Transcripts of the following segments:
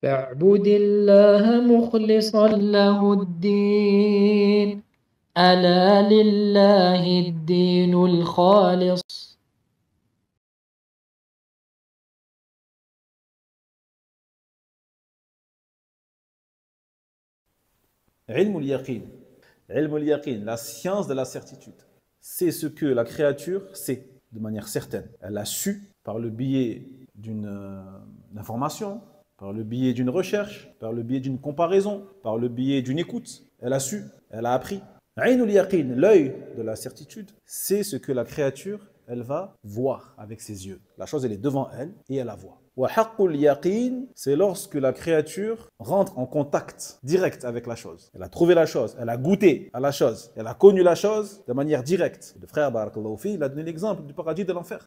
فاعبد الله مخلصا له الدين ألا لله الدين الخالص. Ilm al-yaqin. Ilm al-yaqin, la science de la certitude. C'est ce que la créature sait de manière certaine. Elle a su par le biais d'une information, par le biais d'une recherche, par le biais d'une comparaison, par le biais d'une écoute. Elle a su, elle a appris. Ayn al-yaqin, l'œil de la certitude, c'est ce que la créature, elle va voir avec ses yeux. La chose, elle est devant elle et elle la voit. Wa haqqul yaqin, c'est lorsque la créature rentre en contact direct avec la chose. Elle a trouvé la chose, elle a goûté à la chose, elle a connu la chose de manière directe. Le frère Barakallahu fi, il a donné l'exemple du paradis et de l'enfer.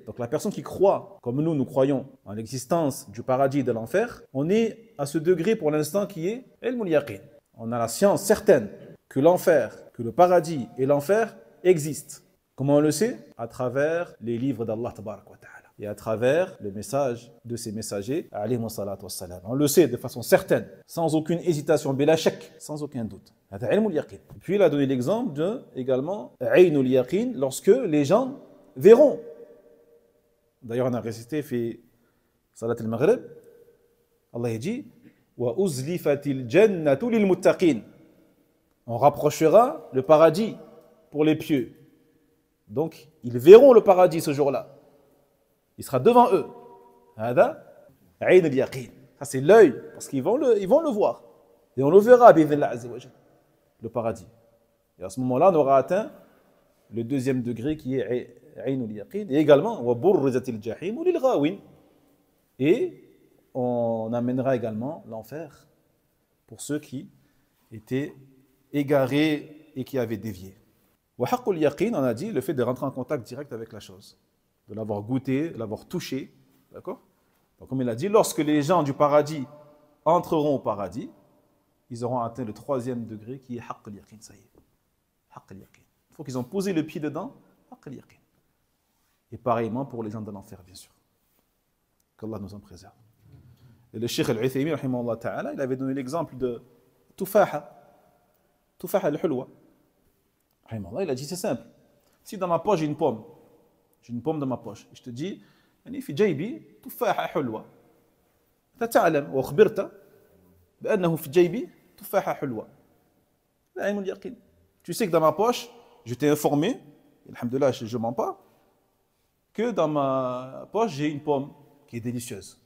Donc la personne qui croit, comme nous croyons en l'existence du paradis et de l'enfer, on est à ce degré pour l'instant qui est ilmul yaqin. On a la science certaine que l'enfer, que le paradis et l'enfer existent. Comment on le sait? À travers les livres d'Allah Tabarak wa Ta'ala et à travers le message de ses messagers, alayhimu salatu wassalam. On le sait de façon certaine, sans aucune hésitation, bila shak, sans aucun doute. Et puis il a donné l'exemple de, également, aynul yaqin, lorsque les gens verront. D'ailleurs, on a récité fait salat al-maghrib, Allah a dit wa uzlifatil jannatu lil muttaqin. On rapprochera le paradis pour les pieux. Donc, ils verront le paradis ce jour-là. Il sera devant eux. Ça, c'est l'œil, parce qu'ils vont le voir. Et on le verra, le paradis. Et à ce moment-là, on aura atteint le deuxième degré qui est Aynul Yaqin. Et également, et on amènera également l'enfer pour ceux qui étaient égarés et qui avaient dévié. Wa haqqul yaqin, on a dit le fait de rentrer en contact direct avec la chose, de l'avoir goûté, de l'avoir touché, d'accord? Donc comme il a dit, lorsque les gens du paradis entreront au paradis, ils auront atteint le troisième degré qui est haqqul yaqin, ça y est. Haqqul yaqin. Il faut qu'ils ont posé le pied dedans, haqqul yaqin. Et pareillement pour les gens de l'enfer, bien sûr. Qu'Allah nous en préserve. Et le Cheikh Al-Uthaymin, rahimahullah ta'ala, il avait donné l'exemple de tufaha al-hulwa. Il a dit c'est simple. Si dans ma poche j'ai une pomme dans ma poche, et je te dis, في جيبي تفاحة حلوة. أنت تعلم وأخبرت بأنه في جيبي تفاحة حلوة. لا علم اليقين. Tu sais que dans ma poche, je t'ai informé, alhamdoulilah, je ne mens pas, que dans ma poche j'ai une pomme qui est délicieuse.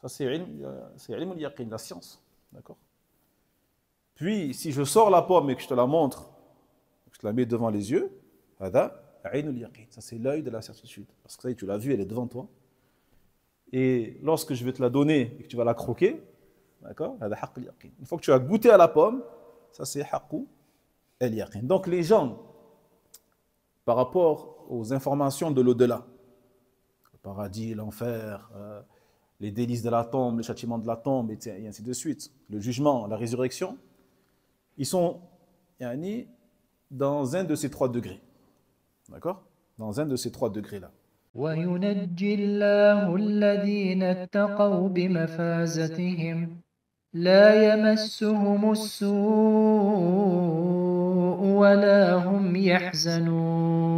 Ça c'est ilm al-yaqin, la science, d'accord? Puis si je sors la pomme et que je te la montre, je te la mets devant les yeux, ça c'est l'œil de la certitude. Parce que ça, tu l'as vue, elle est devant toi. Et lorsque je vais te la donner et que tu vas la croquer, d'accord? Une fois que tu as goûté à la pomme, ça c'est haqqu al-yaqin. Donc les gens, par rapport aux informations de l'au-delà, le paradis, l'enfer, les délices de la tombe, les châtiments de la tombe, et ainsi de suite, le jugement, la résurrection, ils sont dans un de ces trois degrés. D'accord? Dans un de ces trois degrés-là. وينجي الله الذين اتقوا بمفازتهم لا يمسهم السوء ولا هم يحزنون.